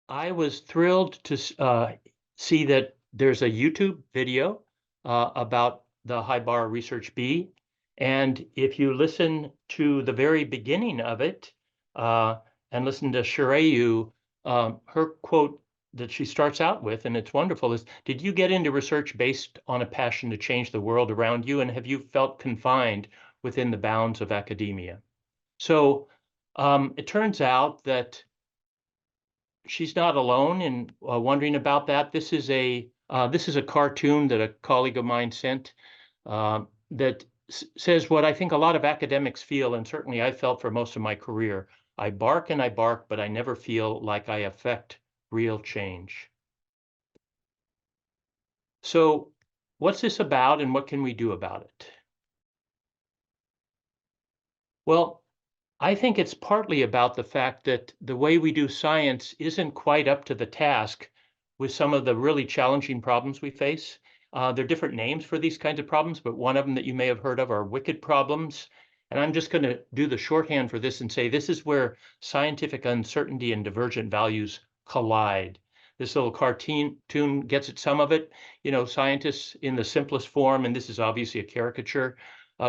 I was thrilled to see that there's a YouTube video about the HIBAR Research B. And if you listen to the very beginning of it uh, and listen to Shirayu, her quote that she starts out with, and it's wonderful, is, "Did you get into research based on a passion to change the world around you? And have you felt confined within the bounds of academia?" So it turns out that she's not alone in wondering about that. This is a cartoon that a colleague of mine sent that says what I think a lot of academics feel, and certainly I felt for most of my career. I bark and I bark, but I never feel like I affect real change. So, what's this about, and what can we do about it? Well, I think it's partly about the fact that the way we do science isn't quite up to the task with some of the really challenging problems we face. There are different names for these kinds of problems, but one of them that you may have heard of are wicked problems. And I'm just going to do the shorthand for this and say this is where scientific uncertainty and divergent values collide. This little cartoon gets at some of it. You know, scientists in the simplest form, and this is obviously a caricature,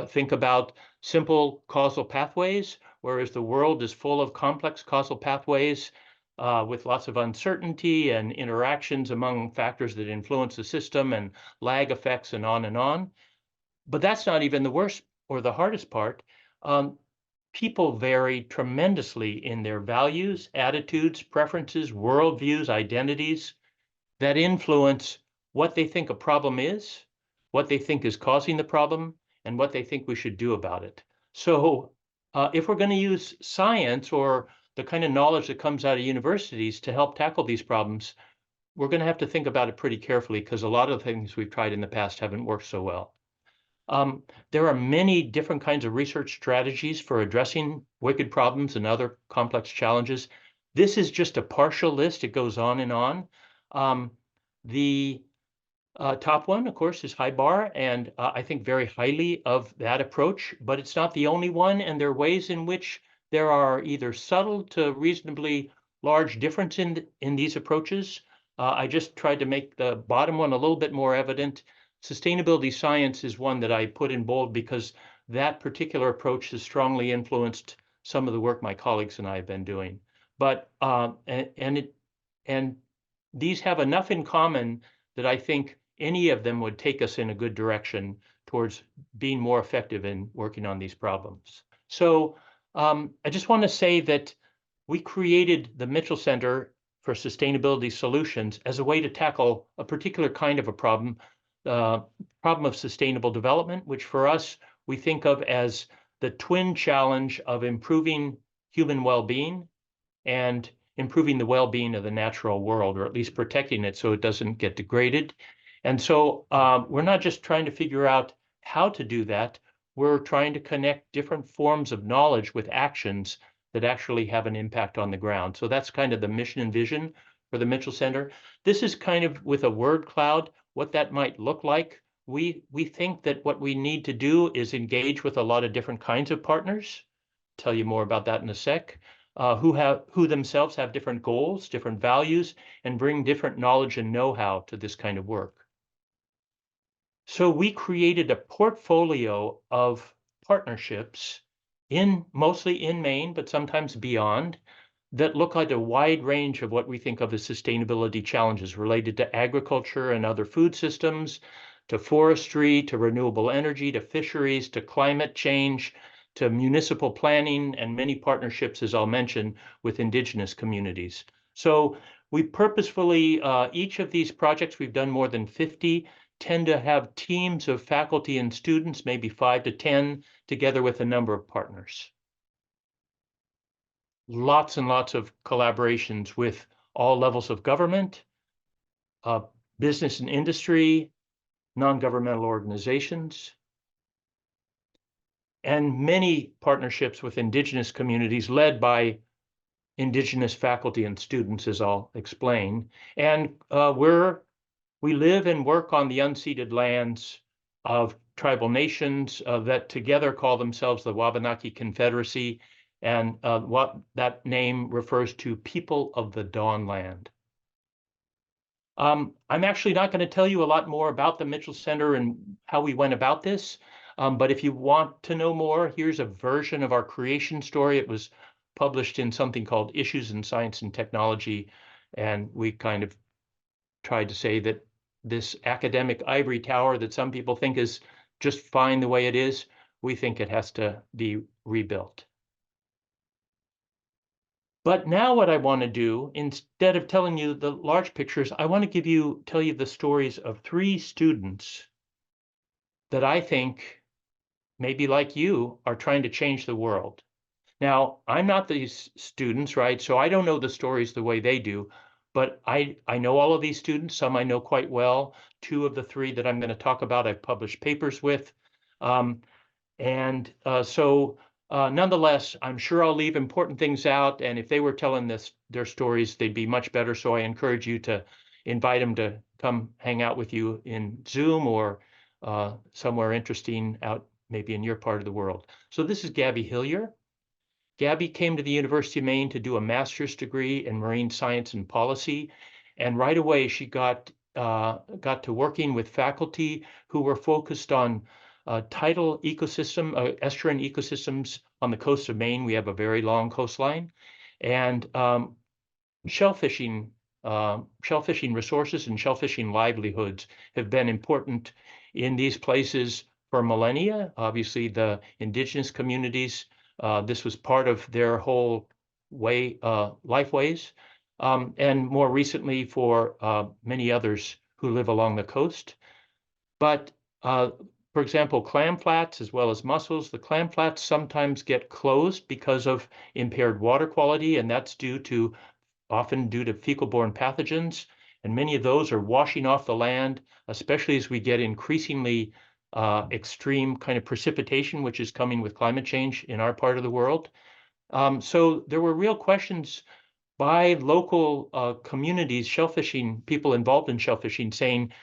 think about simple causal pathways, whereas the world is full of complex causal pathways with lots of uncertainty and interactions among factors that influence the system and lag effects and on and on. But that's not even the worst or the hardest part. Um, People vary tremendously in their values, attitudes, preferences, worldviews, identities that influence what they think a problem is, what they think is causing the problem, and what they think we should do about it. So if we're going to use science or the kind of knowledge that comes out of universities to help tackle these problems, we're going to have to think about it pretty carefully because a lot of the things we've tried in the past haven't worked so well. There are many different kinds of research strategies for addressing wicked problems and other complex challenges. This is just a partial list. It goes on and on. The top one, of course, is HIBAR, and I think very highly of that approach, but it's not the only one, and there are ways in which there are either subtle to reasonably large difference in these approaches. I just tried to make the bottom one a little bit more evident. Sustainability science is one that I put in bold because that particular approach has strongly influenced some of the work my colleagues and I have been doing. But and these have enough in common that I think any of them would take us in a good direction towards being more effective in working on these problems. So I just want to say that we created the Mitchell Center for Sustainability Solutions as a way to tackle a particular kind of a problem, the problem of sustainable development, which for us, we think of as the twin challenge of improving human well-being and improving the well-being of the natural world, or at least protecting it so it doesn't get degraded. And so we're not just trying to figure out how to do that, we're trying to connect different forms of knowledge with actions that actually have an impact on the ground. So that's kind of the mission and vision for the Mitchell Center. This is kind of with a word cloud, what that might look like. We think that what we need to do is engage with a lot of different kinds of partners. Tell you more about that in a sec. Who themselves have different goals, different values, and bring different knowledge and know-how to this kind of work. So we created a portfolio of partnerships mostly in Maine, but sometimes beyond, that look at a wide range of what we think of as sustainability challenges related to agriculture and other food systems, to forestry, to renewable energy, to fisheries, to climate change, to municipal planning, and many partnerships, as I'll mention, with indigenous communities. So we purposefully, each of these projects, we've done more than 50, tend to have teams of faculty and students, maybe 5 to 10, together with a number of partners. Lots and lots of collaborations with all levels of government, business and industry, non-governmental organizations, and many partnerships with indigenous communities led by indigenous faculty and students, as I'll explain. And we live and work on the unceded lands of tribal nations that together call themselves the Wabanaki Confederacy. And what that name refers to, people of the Dawnland. I'm actually not going to tell you a lot more about the Mitchell Center and how we went about this. But if you want to know more, here's a version of our creation story. It was published in something called Issues in Science and Technology. And we kind of tried to say that this academic ivory tower that some people think is just fine the way it is, we think it has to be rebuilt. But now what I want to do, instead of telling you the large pictures, I want to tell you the stories of 3 students that I think, maybe like you, are trying to change the world. Now, I'm not these students, right? So I don't know the stories the way they do, but I know all of these students. Some I know quite well. 2 of the 3 that I'm going to talk about, I've published papers with. Um, and nonetheless, I'm sure I'll leave important things out. And if they were telling their stories, they'd be much better. So I encourage you to invite them to come hang out with you in Zoom or somewhere interesting out maybe in your part of the world. So this is Gabby Hillier. Gabby came to the University of Maine to do a master's degree in marine science and policy. And right away, she got to working with faculty who were focused on tidal estuarine ecosystems on the coast of Maine. We have a very long coastline. And shellfishing resources and shellfishing livelihoods have been important in these places for millennia. Obviously, the indigenous communities, this was part of their whole lifeways, and more recently for many others who live along the coast. But for example, clam flats as well as mussels, the clam flats sometimes get closed because of impaired water quality, and that's often due to fecal-borne pathogens, and many of those are washing off the land, especially as we get increasingly extreme kind of precipitation, which is coming with climate change in our part of the world. So there were real questions by local communities, shellfishing, people involved in shellfishing, saying,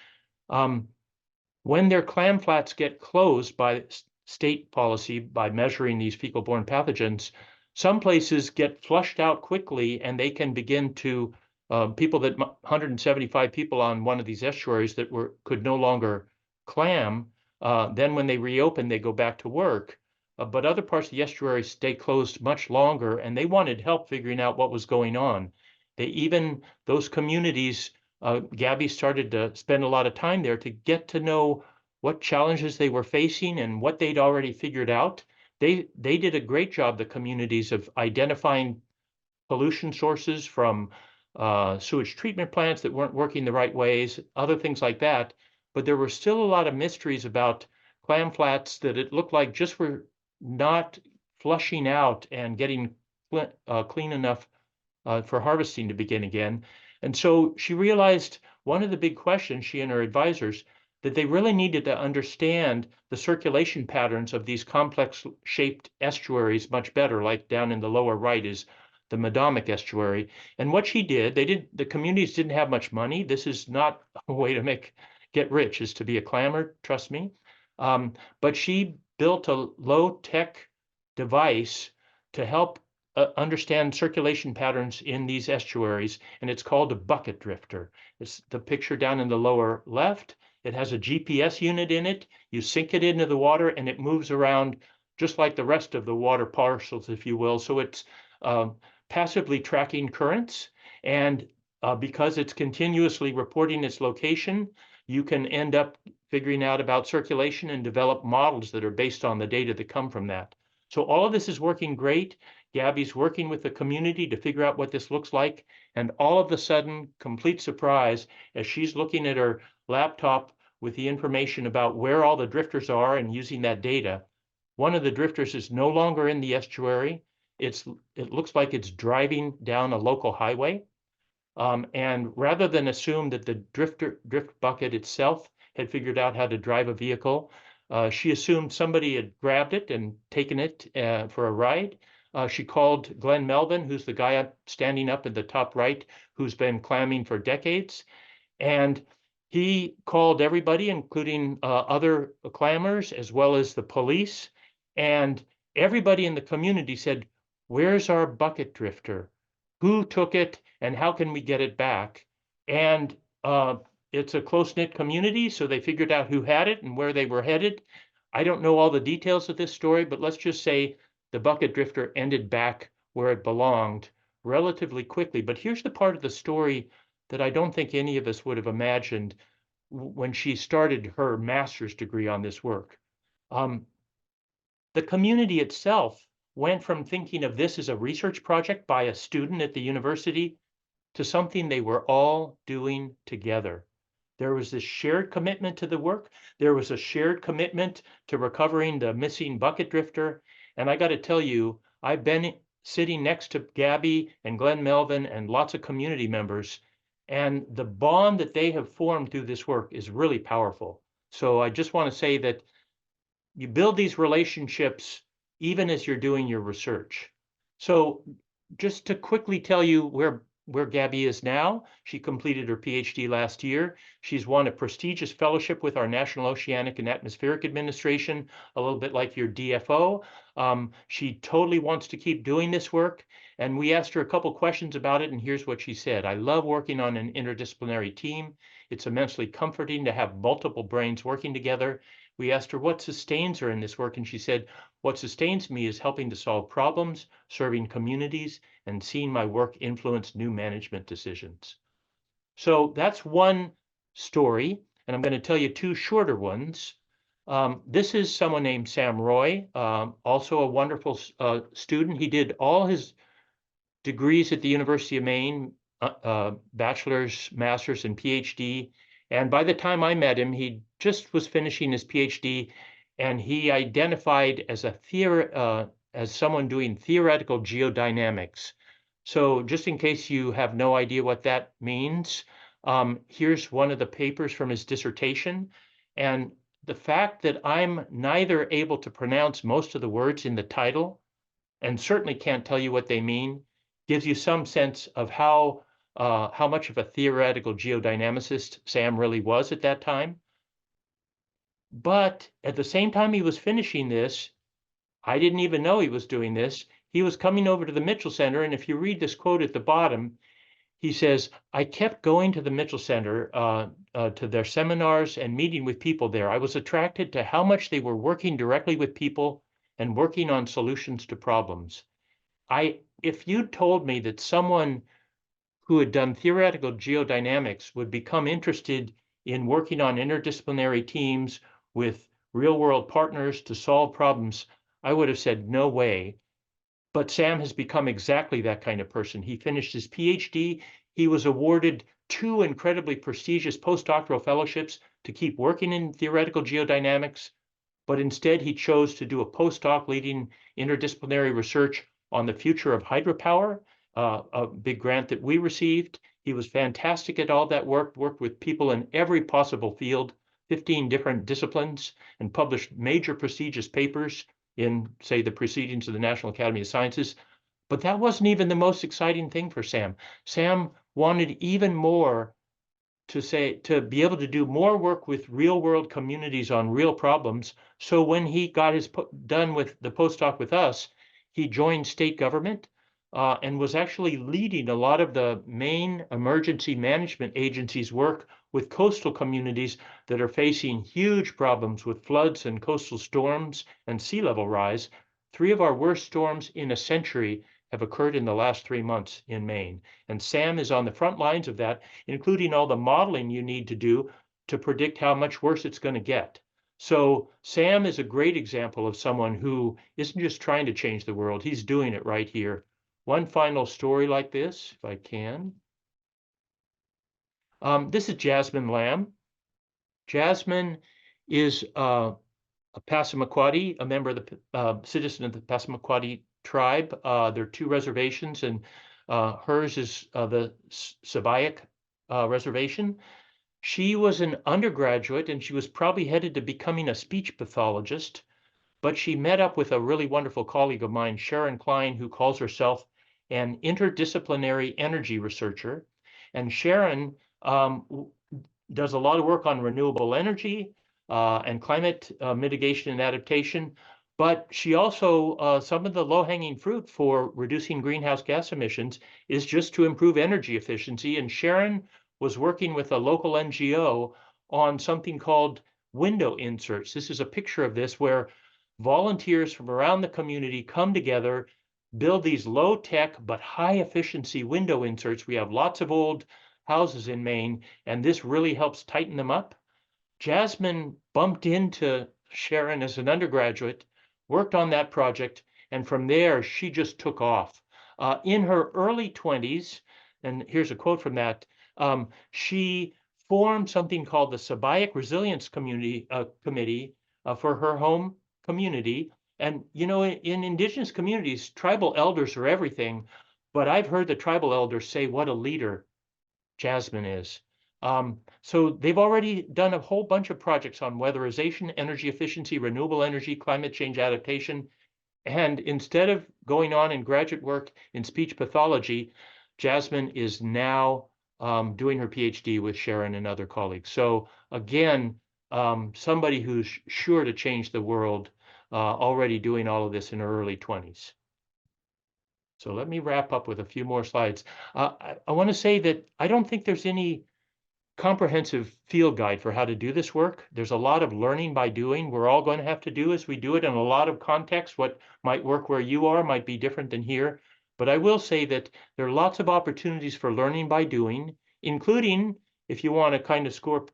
when their clam flats get closed by state policy by measuring these fecal-borne pathogens, some places get flushed out quickly and they can begin to, 175 people on one of these estuaries that could no longer clam, then when they reopen, they go back to work. But other parts of the estuary stay closed much longer, and they wanted help figuring out what was going on. Those communities, Gabby started to spend a lot of time there to get to know what challenges they were facing and what they'd already figured out. They did a great job, the communities, of identifying pollution sources from sewage treatment plants that weren't working the right ways, other things like that. But there were still a lot of mysteries about clam flats that it looked like just were not flushing out and getting clean enough for harvesting to begin again. And so she realized one of the big questions, she and her advisors, that they really needed to understand the circulation patterns of these complex shaped estuaries much better, like down in the lower right is the Medomic estuary. And what she did, the communities didn't have much money. This is not a way to get rich, is to be a clammer, trust me. But she built a low-tech device to help understand circulation patterns in these estuaries, and it's called a bucket drifter. It's the picture down in the lower left. It has a GPS unit in it. You sink it into the water, and it moves around just like the rest of the water parcels, if you will. So it's passively tracking currents, and because it's continuously reporting its location, you can end up figuring out about circulation and develop models that are based on the data that come from that. So all of this is working great. Gabby's working with the community to figure out what this looks like. And all of a sudden, complete surprise, as she's looking at her laptop with the information about where all the drifters are and using that data, one of the drifters is no longer in the estuary. It looks like it's driving down a local highway. And rather than assume that the drift bucket itself had figured out how to drive a vehicle, she assumed somebody had grabbed it and taken it for a ride. She called Glenn Melvin, who's the guy standing up in the top right, who's been clamming for decades. And he called everybody, including other clammers, as well as the police. And everybody in the community said, Where's our bucket drifter? Who took it and how can we get it back? And it's a close-knit community, so they figured out who had it and where they were headed. I don't know all the details of this story, but let's just say the bucket drifter ended back where it belonged relatively quickly. But here's the part of the story that I don't think any of us would have imagined when she started her master's degree on this work. The community itself went from thinking of this as a research project by a student at the university to something they were all doing together. There was this shared commitment to the work. There was a shared commitment to recovering the missing bucket drifter. And I got to tell you, I've been sitting next to Gabby and Glenn Melvin and lots of community members, and the bond that they have formed through this work is really powerful. So I just want to say that you build these relationships even as you're doing your research. So just to quickly tell you where Gabby is now, she completed her PhD last year. She's won a prestigious fellowship with our National Oceanic and Atmospheric Administration, a little bit like your DFO. She totally wants to keep doing this work. And we asked her a couple questions about it, and here's what she said. I love working on an interdisciplinary team. It's immensely comforting to have multiple brains working together. We asked her what sustains her in this work, and she said, what sustains me is helping to solve problems, serving communities, and seeing my work influence new management decisions. So that's one story, and I'm going to tell you two shorter ones. This is someone named Sam Roy, also a wonderful student. He did all his degrees at the University of Maine, bachelor's, master's, and PhD. And by the time I met him, he just was finishing his PhD, and he identified as as someone doing theoretical geodynamics. So just in case you have no idea what that means, here's one of the papers from his dissertation. And the fact that I'm neither able to pronounce most of the words in the title and certainly can't tell you what they mean gives you some sense of how much of a theoretical geodynamicist Sam really was at that time. But at the same time he was finishing this, I didn't even know he was doing this. He was coming over to the Mitchell Center, and if you read this quote at the bottom, he says, I kept going to the Mitchell Center to their seminars and meeting with people there. I was attracted to how much they were working directly with people and working on solutions to problems. If you told me that someone who had done theoretical geodynamics would become interested in working on interdisciplinary teams with real-world partners to solve problems, I would have said, no way. But Sam has become exactly that kind of person. He finished his PhD. He was awarded 2 incredibly prestigious postdoctoral fellowships to keep working in theoretical geodynamics, but instead he chose to do a postdoc leading interdisciplinary research on the future of hydropower, a big grant that we received. He was fantastic at all that work, worked with people in every possible field, 15 different disciplines, and published major prestigious papers in, say, the Proceedings of the National Academy of Sciences. But that wasn't even the most exciting thing for Sam. Sam wanted even more to be able to do more work with real world communities on real problems. So when he got done with the postdoc with us, he joined state government and was actually leading a lot of the Maine emergency management agencies' work with coastal communities that are facing huge problems with floods and coastal storms and sea level rise. 3 of our worst storms in a century have occurred in the last 3 months in Maine. And Sam is on the front lines of that, including all the modeling you need to do to predict how much worse it's going to get. So Sam is a great example of someone who isn't just trying to change the world, he's doing it right here. One final story like this, if I can. This is Jasmine Lamb. Jasmine is a Passamaquoddy, a member of the citizen of the Passamaquoddy tribe. There are 2 reservations, and hers is the Sabayak reservation. She was an undergraduate, and she was probably headed to becoming a speech pathologist, but she met up with a really wonderful colleague of mine, Sharon Klein, who calls herself an interdisciplinary energy researcher. And Sharon does a lot of work on renewable energy and climate mitigation and adaptation. But she also, some of the low-hanging fruit for reducing greenhouse gas emissions is just to improve energy efficiency. And Sharon was working with a local NGO on something called window inserts. This is a picture of this where volunteers from around the community come together, build these low-tech but high-efficiency window inserts. We have lots of old houses in Maine, and this really helps tighten them up. Jasmine bumped into Sharon as an undergraduate, worked on that project, and from there she just took off. In her early 20s, and here's a quote from that, she formed something called the Sabayak Resilience Committee for her home community. And you know, in indigenous communities, tribal elders are everything, but I've heard the tribal elders say what a leader Jasmine is. So they've already done a whole bunch of projects on weatherization, energy efficiency, renewable energy, climate change adaptation. And instead of going on in graduate work in speech pathology, Jasmine is now doing her PhD with Sharon and other colleagues. So again, somebody who's sure to change the world, already doing all of this in her early 20s. So let me wrap up with a few more slides. I want to say that I don't think there's any comprehensive field guide for how to do this work. There's a lot of learning by doing. We're all going to have to do as we do it in a lot of contexts. What might work where you are might be different than here. But I will say that there are lots of opportunities for learning by doing, including if you want to kind of score,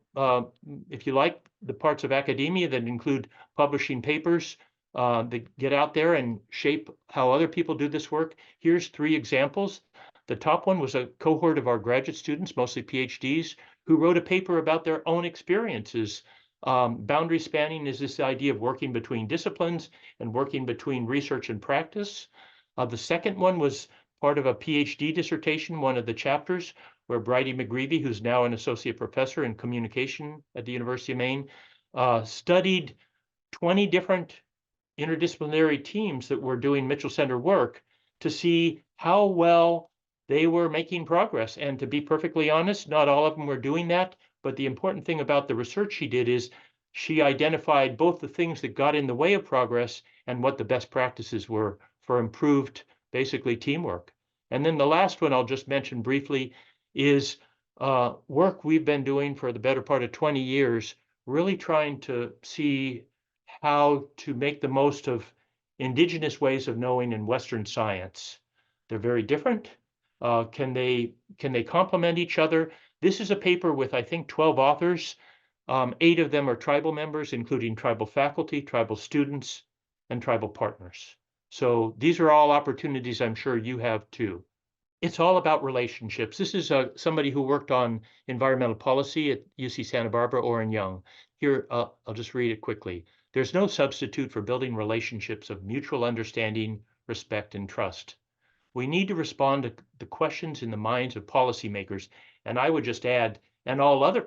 if you like the parts of academia that include publishing papers that get out there and shape how other people do this work. Here's 3 examples. The top one was a cohort of our graduate students, mostly PhDs, who wrote a paper about their own experiences. Boundary spanning is this idea of working between disciplines and working between research and practice. The second one was part of a PhD dissertation, one of the chapters, where Bridie McGreevy, who's now an associate professor in communication at the University of Maine, studied 20 different interdisciplinary teams that were doing Mitchell Center work to see how well they were making progress. And to be perfectly honest, not all of them were doing that. But the important thing about the research she did is she identified both the things that got in the way of progress and what the best practices were for improved, basically, teamwork. And then the last one I'll just mention briefly is work we've been doing for the better part of 20 years, really trying to see how to make the most of indigenous ways of knowing in Western science. They're very different. Can they complement each other? This is a paper with, I think, 12 authors. 8 of them are tribal members, including tribal faculty, tribal students, and tribal partners. So these are all opportunities I'm sure you have too. It's all about relationships. This is somebody who worked on environmental policy at UC Santa Barbara, Orrin Young. Here, I'll just read it quickly. There's no substitute for building relationships of mutual understanding, respect, and trust. We need to respond to the questions in the minds of policymakers, and I would just add, and all other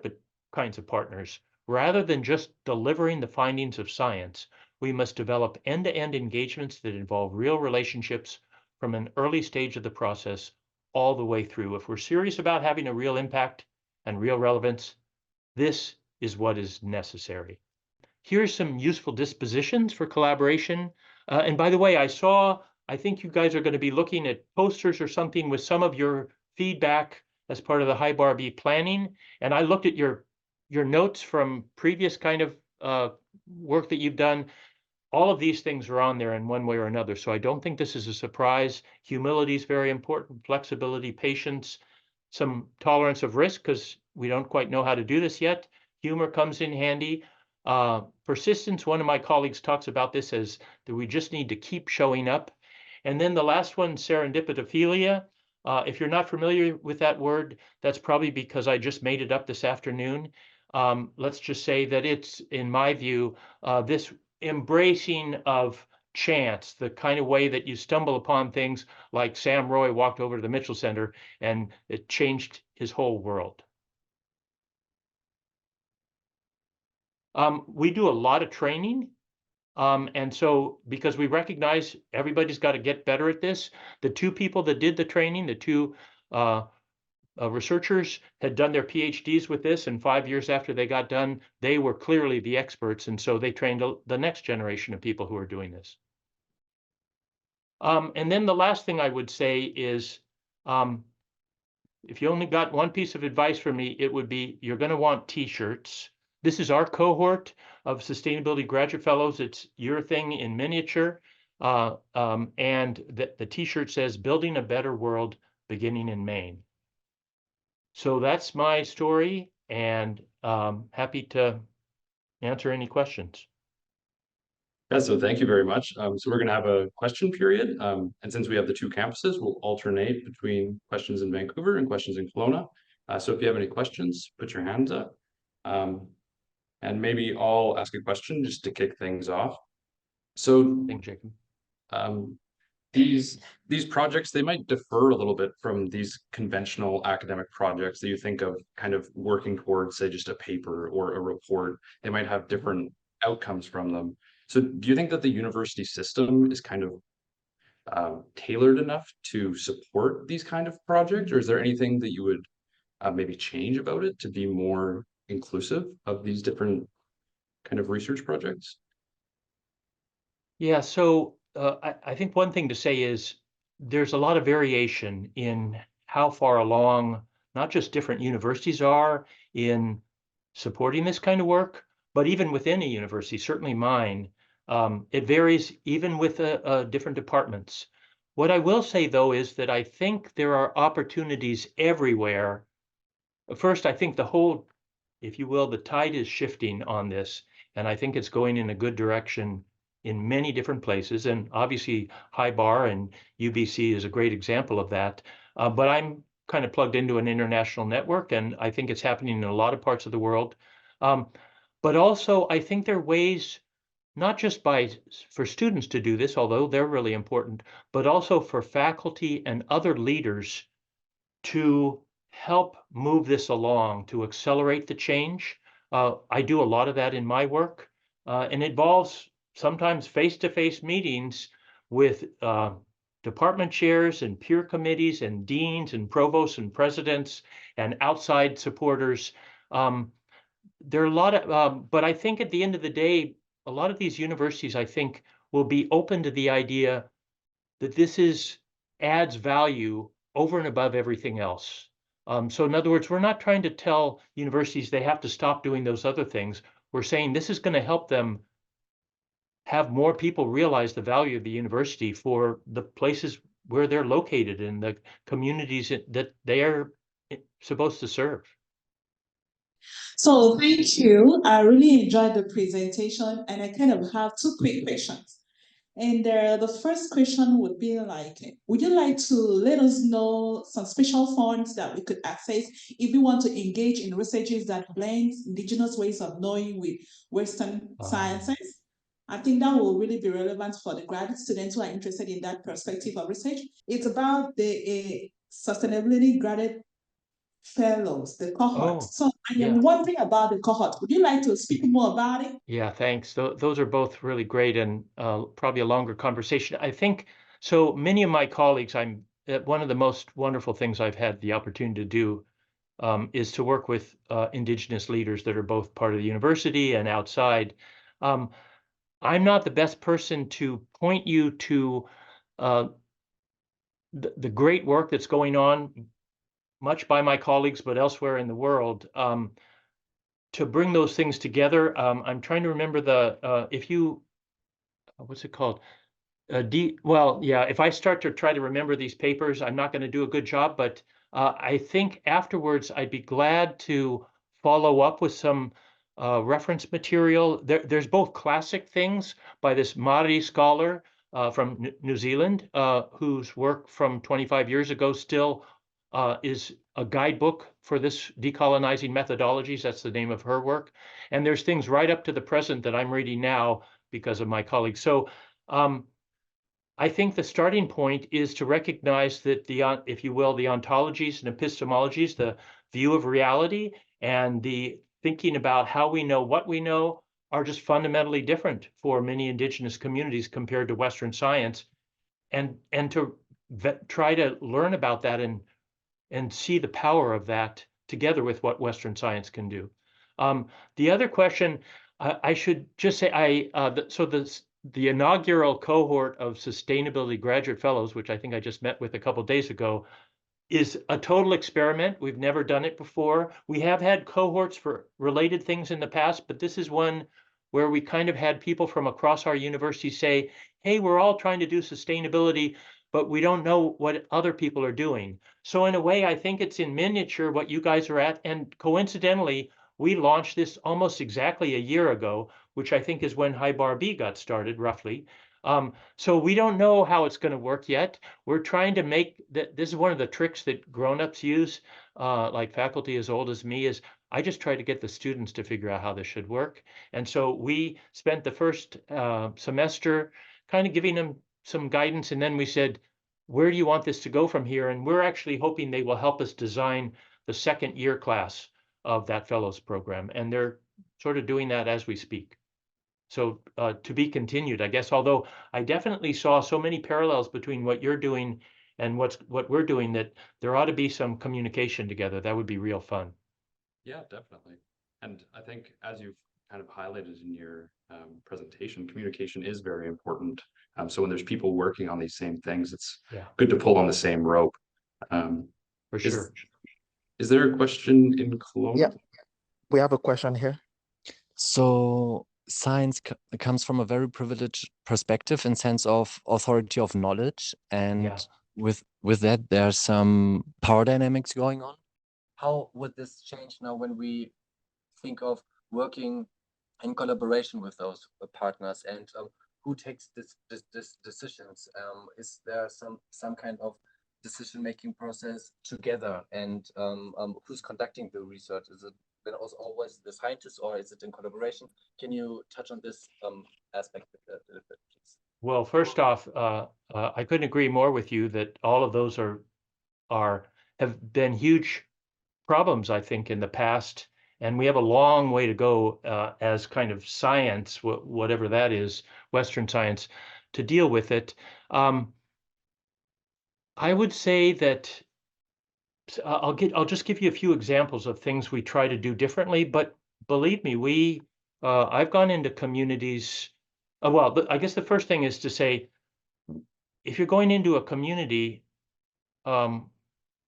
kinds of partners. Rather than just delivering the findings of science, we must develop end-to-end engagements that involve real relationships from an early stage of the process all the way through. If we're serious about having a real impact and real relevance, this is what is necessary. Here's some useful dispositions for collaboration. And by the way, I think you guys are going to be looking at posters or something with some of your feedback as part of the HIBAR B planning. And I looked at your notes from previous kind of work that you've done. All of these things are on there in one way or another. So I don't think this is a surprise. Humility is very important, flexibility, patience, some tolerance of risk, because we don't quite know how to do this yet. Humor comes in handy. Persistence, one of my colleagues talks about this as that we just need to keep showing up. And then the last one, serendipitophilia. If you're not familiar with that word, that's probably because I just made it up this afternoon. Let's just say that it's, in my view, this embracing of chance, the kind of way that you stumble upon things like Sam Roy walked over to the Mitchell Center and it changed his whole world. We do a lot of training. And so because we recognize everybody's got to get better at this, the 2 people that did the training, the 2 researchers had done their PhDs with this, and 5 years after they got done, they were clearly the experts, and so they trained the next generation of people who are doing this. And then the last thing I would say is, if you only got one piece of advice from me, it would be you're going to want T-shirts. This is our cohort of sustainability graduate fellows. It's your thing in miniature. And the T-shirt says, "Building a better world, beginning in Maine." So that's my story, and happy to answer any questions. Yeah, so thank you very much. So we're going to have a question period. And since we have the two campuses, we'll alternate between questions in Vancouver and questions in Kelowna. So if you have any questions, put your hands up. And maybe I'll ask a question just to kick things off. So Thank you, Jacob. these projects, they might differ a little bit from these conventional academic projects that you think of kind of working towards, say, just a paper or a report. They might have different outcomes from them. So do you think that the university system is kind of tailored enough to support these kind of projects, or is there anything that you would maybe change about it to be more inclusive of these different kind of research projects? Yeah, so I think one thing to say is there's a lot of variation in how far along not just different universities are in supporting this kind of work, but even within a university, certainly mine, it varies even with different departments. What I will say, though, is that I think there are opportunities everywhere. First, I think the whole, if you will, the tide is shifting on this, and I think it's going in a good direction in many different places. And obviously, HIBAR and UBC is a great example of that. But I'm kind of plugged into an international network, and I think it's happening in a lot of parts of the world. But also, I think there are ways, not just for students to do this, although they're really important, but also for faculty and other leaders to help move this along, to accelerate the change. I do a lot of that in my work, and it involves sometimes face-to-face meetings with department chairs and peer committees and deans and provosts and presidents and outside supporters. There are a lot of, but I think at the end of the day, a lot of these universities, I think, will be open to the idea that this adds value over and above everything else. So in other words, we're not trying to tell universities they have to stop doing those other things. We're saying this is going to help them have more people realize the value of the university for the places where they're located in the communities that they are supposed to serve. So thank you. I really enjoyed the presentation, and I kind of have two quick questions. And the first question would be like, would you like to let us know some special funds that we could access if we want to engage in researches that blends indigenous ways of knowing with Western sciences? I think that will really be relevant for the graduate students who are interested in that perspective of research. It's about the sustainability graduate fellows, the cohort. Oh, So I yeah. am wondering about the cohort. Would you like to speak more about it? Yeah, thanks. Those are both really great and probably a longer conversation. I think so. Many of my colleagues, one of the most wonderful things I've had the opportunity to do is to work with Indigenous leaders that are both part of the university and outside. I'm not the best person to point you to uh, the great work that's going on, much by my colleagues, but elsewhere in the world. To bring those things together, I'm trying to remember what's it called? Well, yeah, if I start to try to remember these papers, I'm not going to do a good job, but I think afterwards I'd be glad to follow up with some reference material. There's both classic things by this Māori scholar from New Zealand, whose work from 25 years ago still is a guidebook for this decolonizing methodologies. That's the name of her work. And there's things right up to the present that I'm reading now because of my colleagues. So I think the starting point is to recognize that if you will, the ontologies and epistemologies, the view of reality and the thinking about how we know what we know are just fundamentally different for many Indigenous communities compared to Western science, and to try to learn about that and and see the power of that together with what Western science can do. The other question, I should just say, the inaugural cohort of sustainability graduate fellows, which I think I just met with a couple days ago, is a total experiment. We've never done it before. We have had cohorts for related things in the past, but this is one where we kind of had people from across our university say, hey, we're all trying to do sustainability, but we don't know what other people are doing. So in a way, I think it's in miniature what you guys are at. And coincidentally, we launched this almost exactly a year ago, which I think is when HIBAR B got started, roughly. So we don't know how it's going to work yet. We're trying to make that. This is one of the tricks that grown-ups use, like faculty as old as me, is I just try to get the students to figure out how this should work. And so we spent the first semester kind of giving them some guidance, and then we said, where do you want this to go from here? And we're actually hoping they will help us design the second year class of that fellows program. And they're sort of doing that as we speak. So to be continued, I guess, although I definitely saw so many parallels between what you're doing and what we're doing that there ought to be some communication together. That would be real fun. Yeah, definitely. And I think as you've kind of highlighted in your presentation, communication is very important. So when there's people working on these same things, it's good to pull on the same rope. For sure. Is there a question in Cologne? Yeah, we have a question here. So science comes from a very privileged perspective in sense of authority of knowledge, and with that there's some power dynamics going on. How would this change now when we think of working in collaboration with those partners, and who takes this decisions? Is there some kind of decision-making process together, and who's conducting the research? Is it then also always the scientists, or is it in collaboration? Can you touch on this aspect a little bit, please? Well, first off, I couldn't agree more with you that all of those have been huge problems, I think, in the past, and we have a long way to go as kind of science, whatever that is, Western science, to deal with it. I would say that I'll just give you a few examples of things we try to do differently, but believe me, I've gone into communities. Well, I guess the first thing is to say, if you're going into a community, how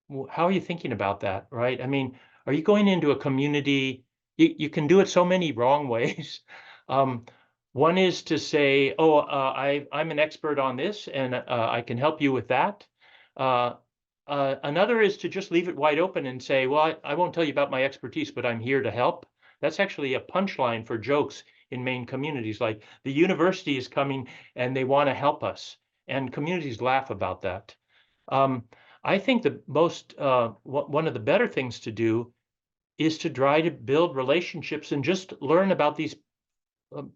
are you thinking about that, right? I mean, are you going into a community? You can do it so many wrong ways. One is to say, oh, I'm an expert on this, and I can help you with that. Another is to just leave it wide open and say, well, I won't tell you about my expertise, but I'm here to help. That's actually a punchline for jokes in Maine communities. Like, the university is coming and they want to help us, and communities laugh about that. I think the one of the better things to do is to try to build relationships and just learn about these,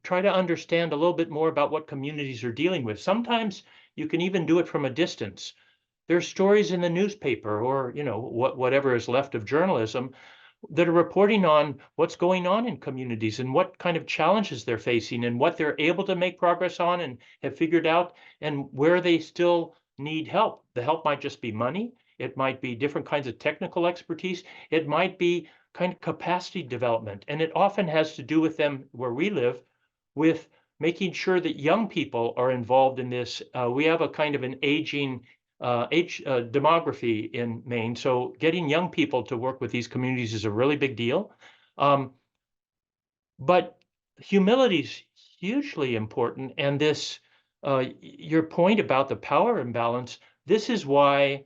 try to understand a little bit more about what communities are dealing with. Sometimes you can even do it from a distance. There's stories in the newspaper, or whatever is left of journalism, that are reporting on what's going on in communities and what kind of challenges they're facing and what they're able to make progress on and have figured out, and where they still need help. The help might just be money. It might be different kinds of technical expertise. It might be kind of capacity development. And it often has to do with them, where we live, with making sure that young people are involved in this. We have a kind of an aging demography in Maine. So getting young people to work with these communities is a really big deal. But humility is hugely important. And this, your point about the power imbalance, this is why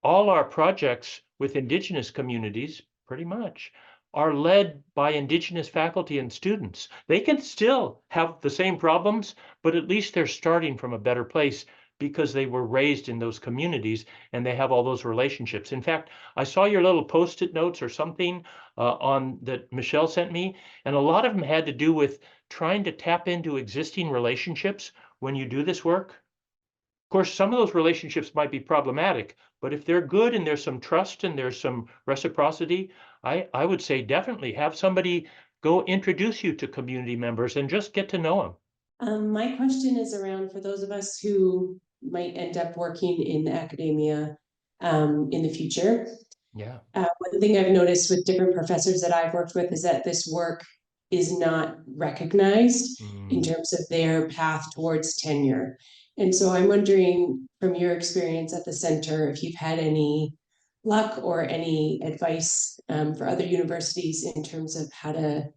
all our projects with Indigenous communities, pretty much, are led by Indigenous faculty and students. They can still have the same problems, but at least they're starting from a better place, because they were raised in those communities and they have all those relationships. In fact, I saw your little Post-it notes or something on that Michelle sent me, and a lot of them had to do with trying to tap into existing relationships when you do this work. Of course, some of those relationships might be problematic, but if they're good and there's some trust and there's some reciprocity, I would say definitely have somebody go introduce you to community members and just get to know them. My question is around, for those of us who might end up working in academia, in the future. Yeah. One thing I've noticed with different professors that I've worked with is that this work is not recognized in terms of their path towards tenure. And so I'm wondering, from your experience at the center, if you've had any luck or any advice for other universities in terms of how to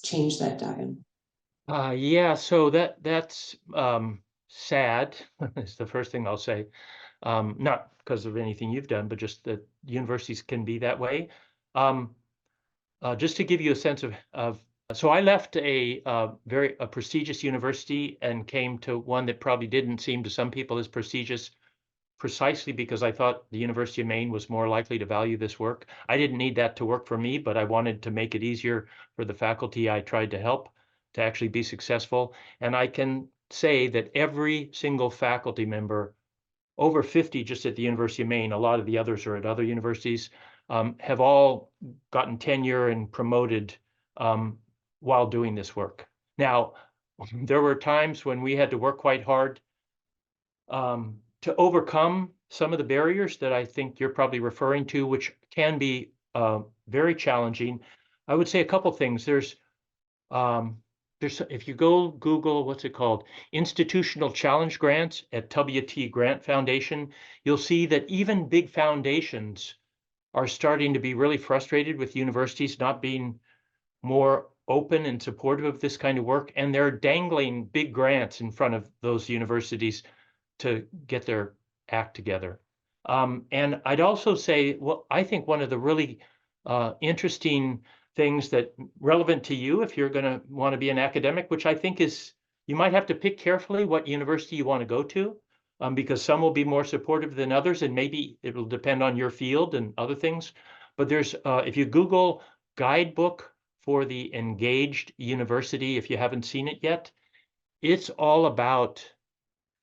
change that dial. Yeah, so that's sad is the first thing I'll say. Not because of anything you've done, but just that universities can be that way. Just to give you a sense of so I left a very prestigious university and came to one that probably didn't seem to some people as prestigious, precisely because I thought the University of Maine was more likely to value this work. I didn't need that to work for me, but I wanted to make it easier for the faculty I tried to help to actually be successful. And I can say that every single faculty member, over 50 just at the University of Maine, a lot of the others are at other universities, have all gotten tenure and promoted while doing this work. Now, there were times when we had to work quite hard to overcome some of the barriers that I think you're probably referring to, which can be very challenging. I would say a couple things. There's if you go Google, what's it called? Institutional Challenge Grants at WT Grant Foundation, you'll see that even big foundations are starting to be really frustrated with universities not being more open and supportive of this kind of work. And they're dangling big grants in front of those universities to get their act together. And I'd also say, well, I think one of the really interesting things that relevant to you, if you're going to want to be an academic, which I think is, you might have to pick carefully what university you want to go to, because some will be more supportive than others, and maybe it will depend on your field and other things. But there's, if you Google guidebook for the engaged university, if you haven't seen it yet, it's all about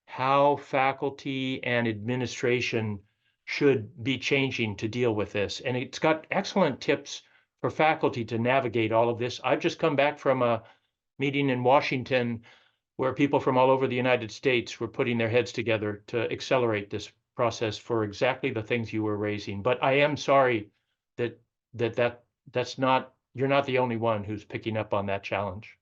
how faculty and administration should be changing to deal with this. And it's got excellent tips for faculty to navigate all of this. I've just come back from a meeting in Washington where people from all over the United States were putting their heads together to accelerate this process for exactly the things you were raising. But I am sorry that's not, you're not the only one who's picking up on that challenge.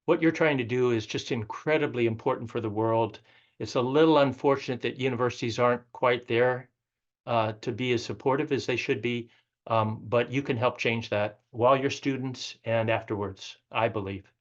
What you're trying to do is just incredibly important for the world. It's a little unfortunate that universities aren't quite there to be as supportive as they should be, but you can help change that while you're students and afterwards, I believe.